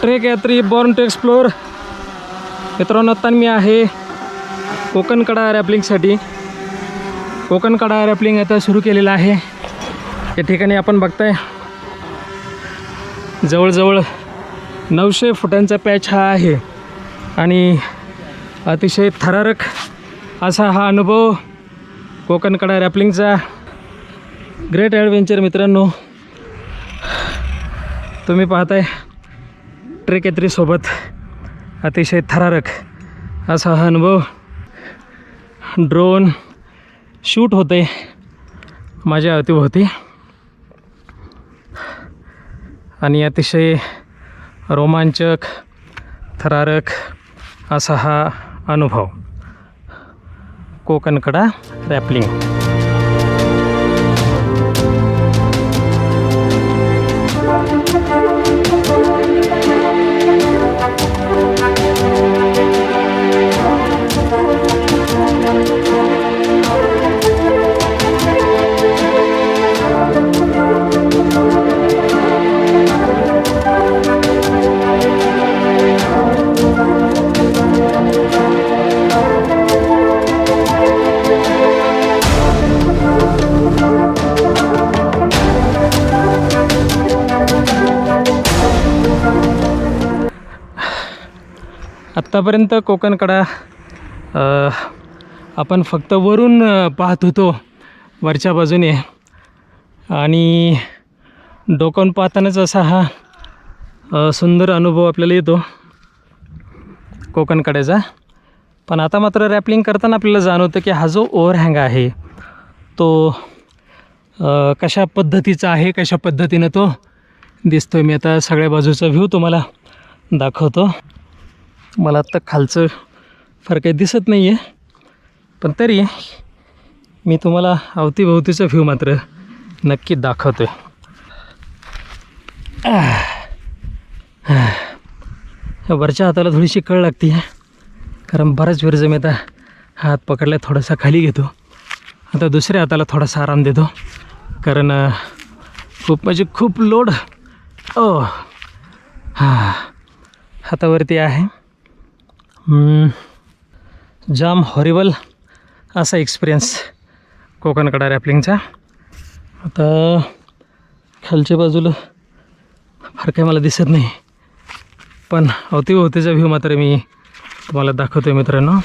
Trek यात्री born to explore मित्रांनो, आता मी आहे कोकणकडा रॅपलिंगसाठी. कोकणकडा रॅपलिंग आता सुरू केलेलं आहे. या ठिकाणी आपण बघताय जवळजवळ 900 फुटांचा पॅच हा आहे आणि अतिशय थरारक असा हा अनुभव कोकणकडा रॅपलिंगचा. ग्रेट ॲडव्हेंचर मित्रांनो, तुम्ही पाहताय ट्रेक यात्रीसोबत अतिशय थरारक असा हा अनुभव. ड्रोन शूट होते माझ्या अवतीभोवती आणि अतिशय रोमांचक थरारक असा हा अनुभव कोकणकडा रॅपलिंग. आत्तापर्यंत कोकणकडा आपण फक्त वरून पाहत होतो, वरच्या बाजूने, आणि डोकावून पाहतानाच असा हा सुंदर अनुभव आपल्याला येतो कोकणकड्याचा. पण आता मात्र रॅपलिंग करताना आपल्याला जाणवतं की हा जो ओव्हरहँग आहे तो कशा पद्धतीचा आहे, कशा पद्धतीनं तो दिसतो. मी आता सगळ्या बाजूचा व्ह्यू तुम्हाला दाखवतो. मला आत्ता खालचं फार काही दिसत नाही आहे, पण तरी मी तुम्हाला अवतीभोवतीचा व्ह्यू मात्र नक्की दाखवतो आहे. वरच्या हाताला थोडीशी कळ लागते आहे, कारण बराच वेळ मी आता हात पकडला थोडासा खाली घेतो. आता दुसऱ्या हाताला थोडासा आराम देतो, कारण खूप लोड हातावरती आहे. जाम हॉरिबल असा एक्सपिरियन्स कोकणकडा रॅपलिंगचा. आता खालच्या बाजूला फार काही मला दिसत नाही, पण अवतीभोवतीचा व्ह्यू मात्र मी तुम्हाला दाखवतो मित्रांनो.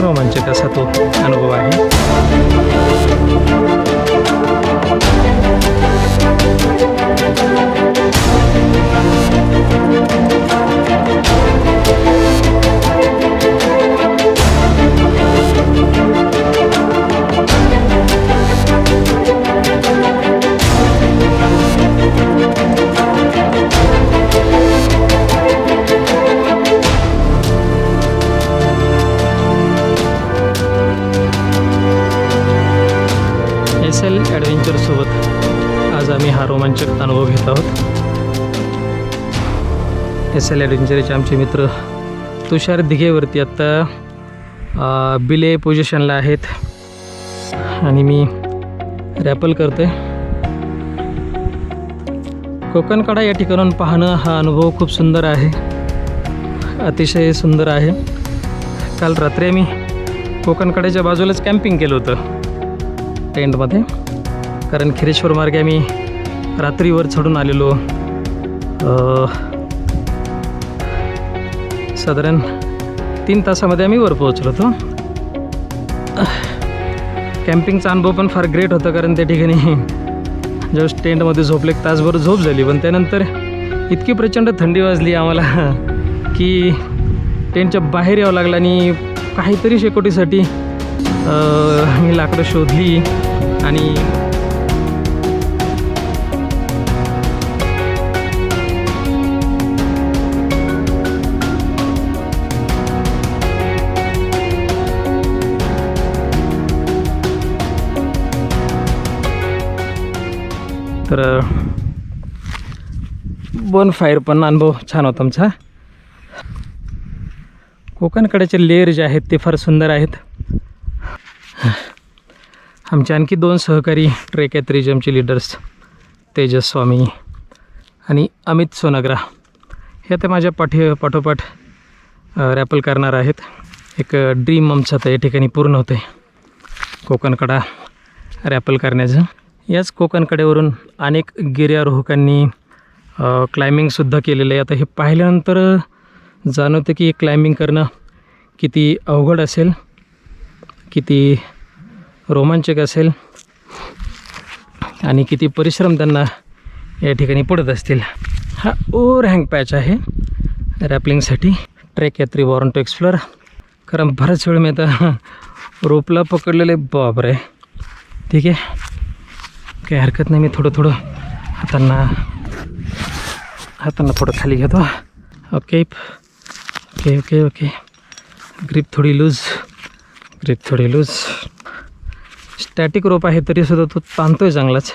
रोमांचक असा तो अनुभव आहे. SL ॲडव्हेंचरसोबत आज आम्ही हा रोमांचक अनुभव घेत आहोत. SL ॲडव्हेंचरचे आमचे मित्र तुषार दिघेवरती आत्ता बिले पोझिशनला आहेत आणि मी रॅपल करतो आहे. कोकणकडा या ठिकाणून पाहणं हा अनुभव खूप सुंदर आहे, अतिशय सुंदर आहे. काल रात्री आम्ही कोकणकड्याच्या बाजूलाच कॅम्पिंग केलं होतं टेंटमध्ये, कारण खिरेश्वर मार्गे आम्ही रात्रीवर चढून आलेलो. साधारण 3 तासामध्ये आम्ही वर पोहोचलो होतो. कॅम्पिंगचा अनुभव पण फार ग्रेट होता, कारण त्या ठिकाणी जस्ट टेंटमध्ये झोपले, 1 तासभर झोप झाली, पण त्यानंतर इतकी प्रचंड थंडी वाजली आम्हाला की टेंटच्या बाहेर यावं लागलं आणि काहीतरी शेकोटीसाठी मी लाकडं शोधली आणि तर बोन फायर पण अनुभव छान होता आमचा. कोकणकड्याचे लेअर जे आहेत ते फार सुंदर आहेत. आमचे आणखी 2 सहकारी ट्रेक यात्रीचे आमचे लीडर्स तेजस स्वामी आणि अमित सोनग्रा हे ते माझ्या पाठोपाठ रॅपल करणार आहेत. एक ड्रीम आमचं आता या ठिकाणी पूर्ण होतं आहे कोकणकडा रॅपल करण्याचं. याच कोकणकड्यावरून अनेक गिर्यारोहकांनी क्लाइम्बिंगसुद्धा केलेलं आहे. आता हे पाहिल्यानंतर जाणवतं की क्लाइम्बिंग करणं किती अवघड असेल, किती रोमांचक असेल आणि किती परिश्रम त्यांना या ठिकाणी पडत असतील. हा ओव्हरहँग पॅच आहे रॅपलिंगसाठी. ट्रेक यात्री वॉरंट टू एक्सप्लोर. कारण बराच वेळ मी आता रोपला पकडलेले. बापरे, ठीक आहे, काही हरकत नाही. मी थोडं हातांना थोडं खाली घेतो. Okay okay okay okay. Grip थोडी लूज. स्टॅटिक रोप आहे तरीसुद्धा तो ताणतो आहे चांगलाच.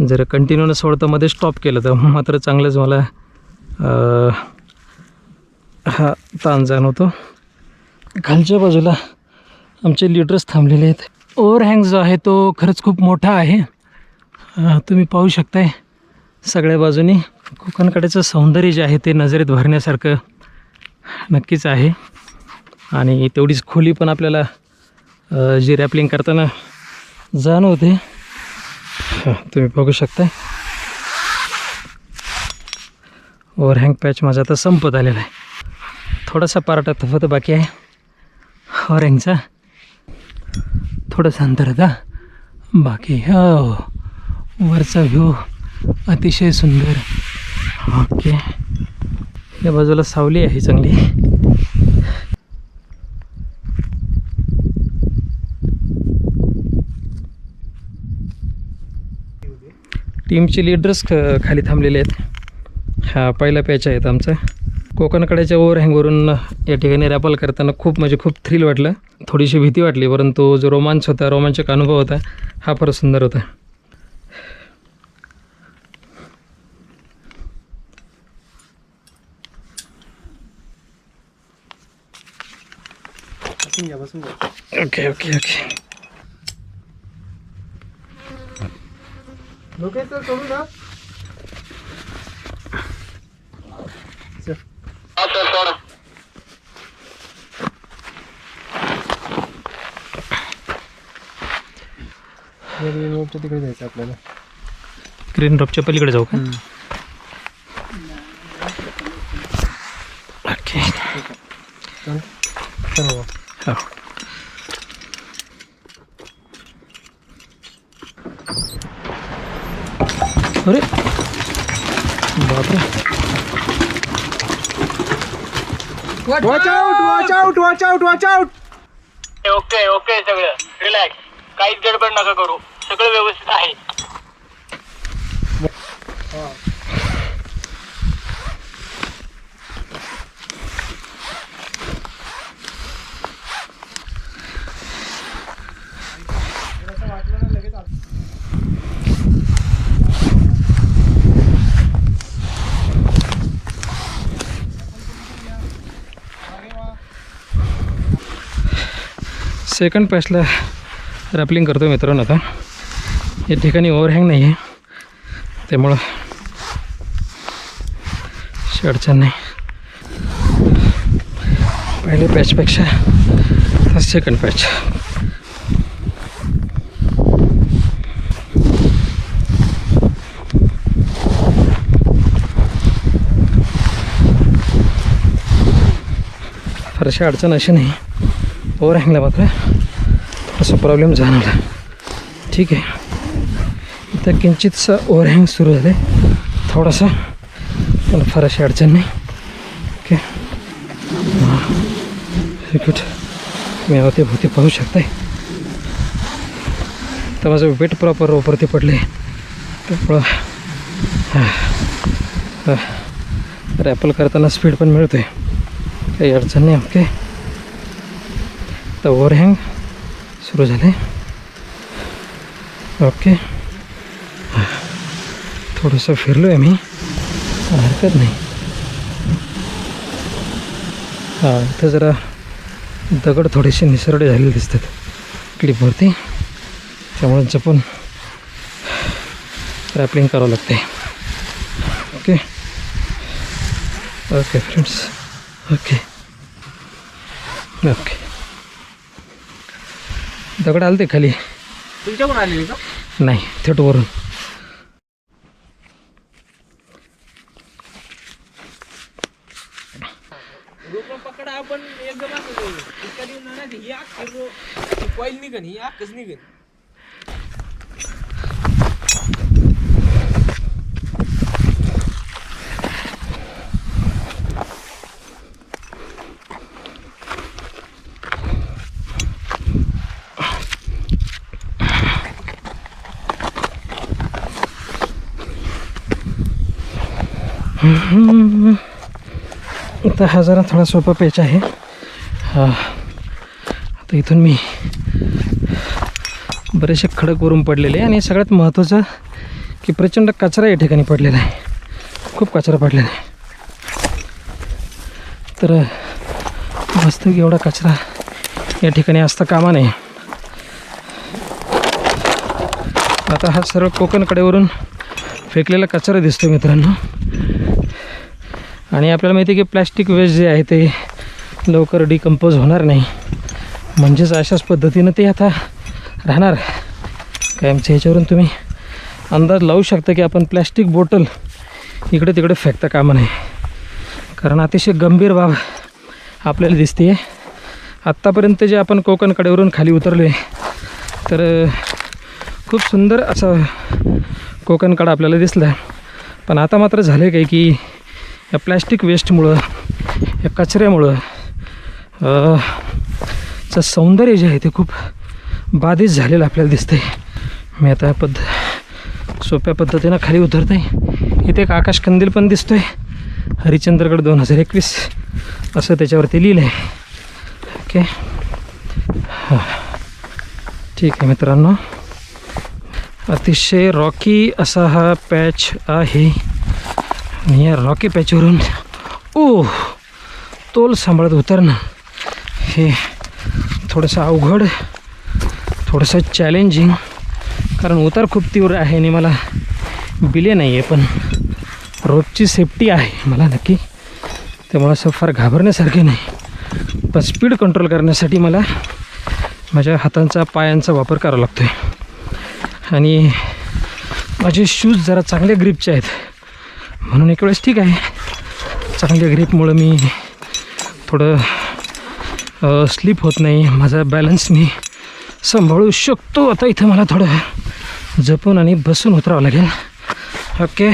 जर कंटिन्यू न सोडतं मध्ये स्टॉप केलं तर मात्र चांगलंच मला हा ताण जाणवतो. खालच्या बाजूला आमचे लीडर्स थांबलेले आहेत. ओव्हरहँग जो आहे तो खरंच खूप मोठा आहे. तुम्ही पाहू शकताय सगळ्या बाजूनी. कोकणकड्याचं सौंदर्य जे आहे ते नजरेत भरण्यासारखं नक्कीच आहे. आणि तेवढीच खोली पण आपल्याला जी रॅपलिंग करताना जाणवते. तुम्ही बघू शकताय ओव्हरहँग पॅच माझा आता संपत आलेला आहे. थोडासा पार्ट फक्त बाकी आहे ओव्हरहँगचा. थोडंसं अंतर आता बाकी. हो, वरचा व्ह्यू अतिशय सुंदर. ओके, या बाजूला सावली आहे चांगली. टीमचे लीडर्स खाली थांबलेले आहेत. हा पहिला पॅच आहेत आमचा. कोकणकड्याच्या ओव्हरहँगवरून या ठिकाणी रॅपल करताना खूप थ्रिल वाटलं. थोडीशी भीती वाटली, परंतु जो रोमांचक अनुभव होता हा फार सुंदर होता. Okay okay okay. तिकडे जायचं आपल्याला. ग्रीन रॉकच्या पलीकडे जाऊ का? ओके. हो. अरे बापरे. Watch out. ओके ओके, सगळं रिलॅक्स, काहीच गडबड नका करू, सगळं व्यवस्थित आहे. सेकंड पॅचला रॅपलिंग करतो मित्रांनो. आता या ठिकाणी ओव्हरहँग नाही आहे, त्यामुळं अडचण नाही. पहिल्या पॅचपेक्षा सेकंड पॅच. फारशी अडचण अशी नाही. ओव्हरहँगला मात्र थोडासा प्रॉब्लेम जाणवला. ठीक आहे, इथं किंचितसा ओव्हरहँग सुरू झाले थोडासा, पण फार अशी अडचण नाही. Okay, good. मी अवतीभोवती पाहू शकताय. तर माझं वेट प्रॉपर वरती पडले, त्यामुळं रॅपल करताना स्पीड पण मिळते, काही अडचण नाही. ओके, तर ओव्हरहँग सुरू झाले. ओके, थोडंसं फिरलो आहे मी, हरकत नाही. हां, इथं जरा दगड थोडेसे निसरडे झालेले दिसतात क्लिपवरती, त्यामुळे जपून रॅपलिंग करावं लागते. Okay okay friends, okay okay. दगड आलते खाली? तुमच्याकडून आलेली का? नाही, थेट वरून. पकडा आपण एकदम असं इतका देऊन नाही ही आख कॉईल निघन, ही आखच निघन. आता हा जरा थोडा सोपा पेच आहे. आता इथून मी बरेचसे खडक वरून पडलेले आणि सगळ्यात महत्त्वाचं की प्रचंड कचरा या ठिकाणी पडलेला आहे. खूप कचरा पडलेला आहे. तर मस्त एवढा कचरा या ठिकाणी असता कामा नये. आता हा सर्व कोकण कडेवरून फेकलेला कचरा दिसतो मित्रांनो. आणि आपल्याला माहिती आहे की प्लॅस्टिक वेस्ट जे आहे ते लवकर डिकम्पोज होणार नाही, म्हणजेच अशाच पद्धतीनं ते आता राहणार कायमचं. ह्याच्यावरून तुम्ही अंदाज लावू शकता की आपण प्लॅस्टिक बॉटल इकडे तिकडे फेकता कामा नये, कारण अतिशय गंभीर बाब आपल्याला दिसते. आत्तापर्यंत जे आपण कोकण कडेवरून खाली उतरलो आहे तर खूप सुंदर असं कोकण कडा आपल्याला दिसला, पण आता मात्र झालं काय की या प्लॅस्टिक वेस्टमुळं, या कचऱ्यामुळं चं सौंदर्य जे आहे ते खूप बाधित झालेलं आपल्याला दिसतं आहे. मी आता सोप्या पद्धतीनं खाली उतरत आहे. इथे एक आकाश कंदील पण दिसतो आहे, हरिश्चंद्रगड 2021 असं त्याच्यावरती लिहिलं आहे. ओके, हां ठीक आहे मित्रांनो. अतिशय रॉकी असा हा पॅच आहे आणि या रॉकी पॅचवरून तोल सांभाळत उतरणं हे थोडंसं अवघड, थोडंसं चॅलेंजिंग, कारण उतार खूप तीव्र आहे आणि मला बिले नाही आहे, पण रोपची सेफ्टी आहे मला नक्की, त्यामुळं असं फार घाबरण्यासारखे नाही. पण स्पीड कंट्रोल करण्यासाठी मला माझ्या हातांचा पायांचा वापर करावा लागतो आहे. आणि माझे शूज जरा चांगल्या ग्रीपचे आहेत म्हणून एक वेळेस ठीक आहे, चांगल्या ग्रीपमुळं मी थोडं स्लिप होत नाही, माझा बॅलन्स मी सांभाळू शकतो. आता इथं मला थोडं जपून आणि बसून उतरावं लागेल. ओके,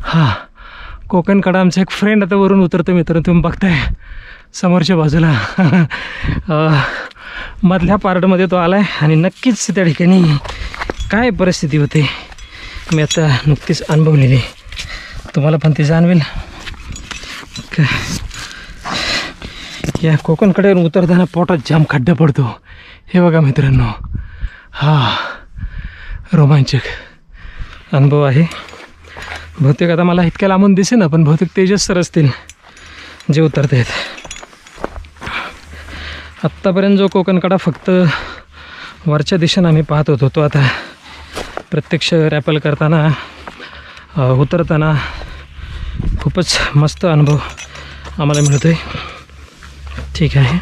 हां कोकण कडा आमचा एक फ्रेंड आता वरून उतरतो मित्रांनो, तुम्ही बघताय समोरच्या बाजूला मधल्या पार्टमध्ये तो आला आहे आणि नक्कीच त्या ठिकाणी काय परिस्थिती होते मी आता नुकतीच अनुभवलेली, तुम्हाला पण ते जाणवेल. या कोकणकडे उतरताना पोटात जाम खड्डा पडतो. हे बघा मित्रांनो, हा रोमांचक अनुभव आहे. बहुतेक आता मला इतक्या लांबून दिसेना, पण बहुतेक तेजस सर असतील जे उतरत आहेत. आत्तापर्यंत जो कोकणकडा फक्त वरच्या दिशेनं आम्ही पाहत होतो, तो आता प्रत्यक्ष रॅपल करताना उतरताना खूपच मस्त अनुभव आम्हाला मिळतो आहे. ठीक आहे,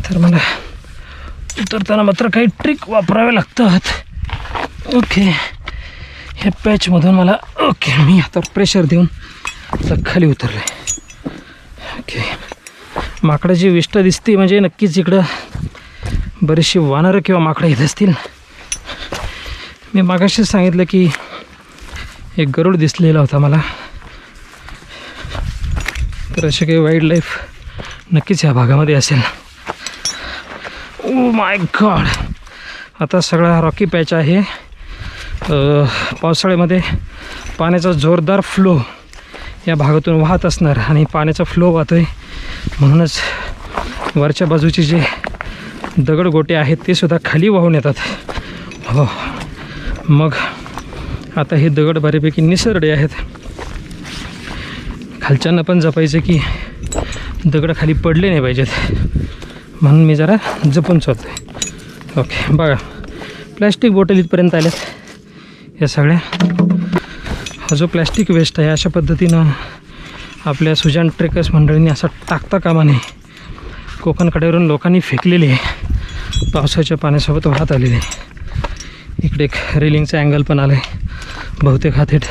तर मला उतरताना मात्र काही ट्रिक वापरावे लागतात. ओके, हे पॅचमधून मला मी आता प्रेशर देऊन आता खाली उतरलो आहे. ओके, माकडाची विष्ठा दिसते म्हणजे नक्कीच इकडं बरीचशी वानरं किंवा माकडं येत असतील. मी मागाशीच सांगितलं की एक गरुड दिसलेला होता मला, तर असे काही वाईल्ड लाईफ नक्कीच ह्या भागामध्ये असेल. ओ माय गॉड, आता सगळा रॉकी पॅच आहे. पावसाळ्यामध्ये पाण्याचा जोरदार फ्लो या भागातून वाहत असणार आणि पाण्याचा फ्लो वाहतो आहे, म्हणूनच वरच्या बाजूचे जे दगडगोटे आहेत ते सुद्धा खाली वाहून येतात. हो, मग आता हे दगड बऱ्यापैकी निसरडे आहेत. खालच्यांना पण जपायचं की दगड खाली पडले नाही पाहिजेत, म्हणून मी जरा जपून चालतो आहे. ओके बघा प्लॅस्टिक बॉटल इथपर्यंत आल्यात या सगळ्या. हा जो प्लॅस्टिक वेस्ट आहे अशा पद्धतीनं आपल्या सुजान ट्रेकर्स मंडळींनी असा टाकता कामा नये. कोकण कड्यावरून लोकांनी फेकलेली आहे, पावसाच्या पाण्यासोबत वाहत आलेली आहे. इकडे एक रेलिंगचा अँगल पण आला आहे, बहुतेक हा थेट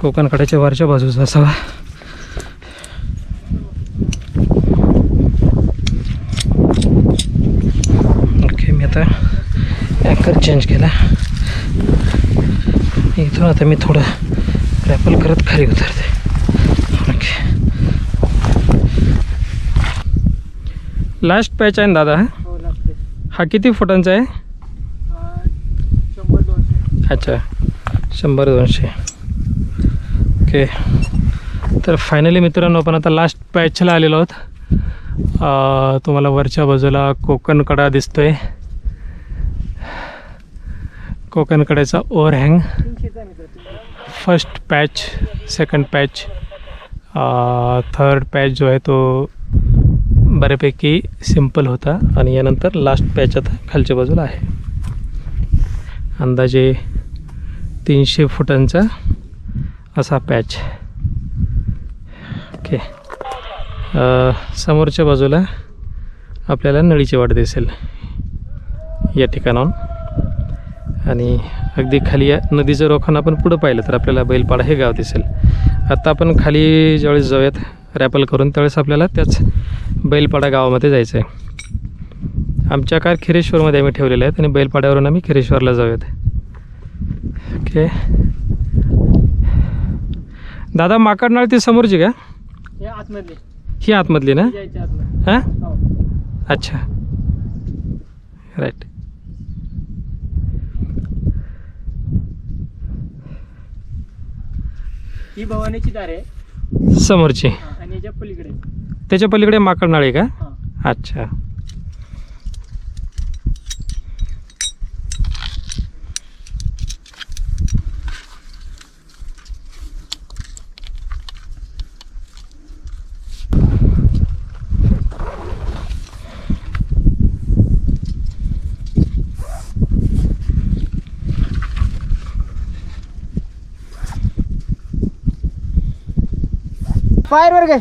कोकण कड्याच्या वरच्या बाजूचा असावा. ओके मी आता अँकर चेंज केला. इथून आता मी थोडं रॅपल करत खाली उतरते. ओके लास्ट पॅच आहे ना दादा? हो लागते. हा किती फुटांचा आहे? 100-200. अच्छा 100-200. ओके तर फायनली मित्रांनो आपण आता लास्ट पॅचला आलेलो आहोत. तुम्हाला वरच्या बाजूला कोकण कडा दिसतोय, कोकण कड्याचा ओव्हरहँग. 300चा मित्र. First patch, second patch, third patch जो आहे तो बऱ्यापैकी सिम्पल होता आणि यानंतर लास्ट पॅच आता खालच्या बाजूला आहे. अंदाजे 300 फुटांचा असा पॅच. ओके समोरच्या बाजूला आपल्याला नळीची वाट दिसेल या ठिकाणाहून. आणि अगदी खाली या नदीचं रोखानं आपण पुढं पाहिलं तर आपल्याला बैलपाडा हे गाव दिसेल. आत्ता आपण खाली ज्यावेळेस जाऊयात रॅपल करून त्यावेळेस आपल्याला त्याच बैलपाडा गावामध्ये जायचं आहे. आमच्या कार खिरेश्वरमध्ये आम्ही ठेवलेल्या आहेत आणि बैलपाड्यावरून आम्ही खिरेश्वरला जाऊयात. ओके दादा माकडनाळ ती समोरची का? हे आतमधले. ही आतमधली ना? जायच्या आतमध्ये. हां हो. अच्छा राईट. ही भवानीची दार आहे समोरची. आणि याच्या पलीकडे. त्याच्या पलीकडे माकडनाळ आहे का? हां. अच्छा फायर वर काय?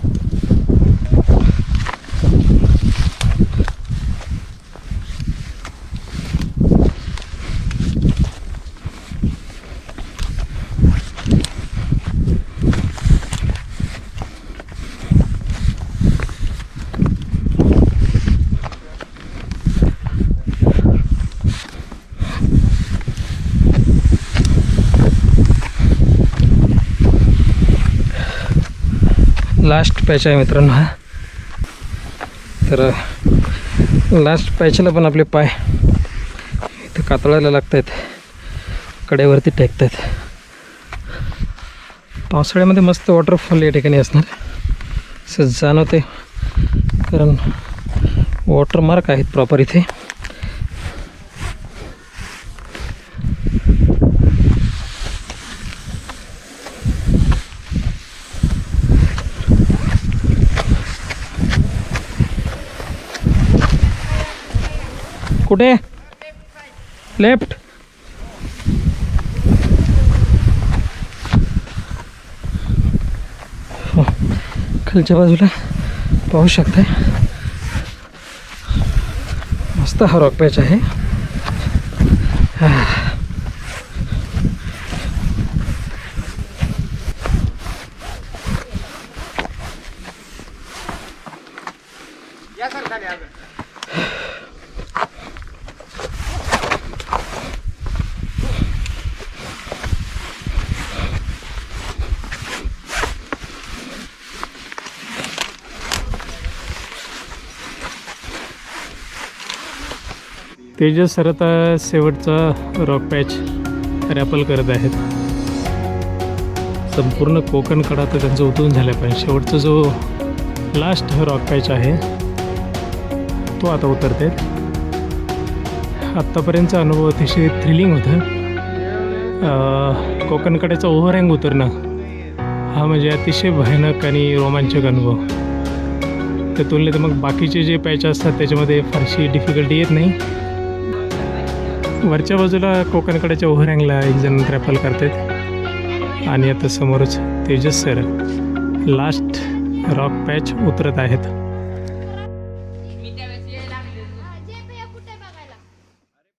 लास्ट पॅच आहे मित्रांनो हा. तर लास्ट पॅचला पण आपले पाय इथं कातळायला लागत आहेत, कड्यावरती टेकत आहेत. पावसाळ्यामध्ये मस्त वॉटरफॉल या ठिकाणी असणार असं जाणवते, कारण वॉटरमार्क आहेत प्रॉपर इथे. कुठे? लेफ्ट. हो खालच्या बाजूला पाहू शकताय मस्त हा रॉक पॅच आहे. या सर खाली आलं. तेजस सर आता शेवटचा रॉक पॅच रॅपल करत आहेत. संपूर्ण कोकण कडा तर त्यांचं उतरून झालं पण शेवटचा जो लास्ट रॉक पॅच आहे तो आता उतरत आहेत. आत्तापर्यंतचा अनुभव अतिशय थ्रिलिंग होता. कोकण कड्याचा ओव्हरहँग उतरणं हा म्हणजे अतिशय भयानक आणि रोमांचक अनुभव. त्या तुलनेत मग बाकीचे जे पॅच असतात त्याच्यामध्ये फारशी डिफिकल्टी येत नाही. वरच्या बाजूला कोकणकड्याच्या ओव्हरहँगला एक जण रॅपल करतात आणि आता समोरच Tejas sir last rock patch उतरत आहेत.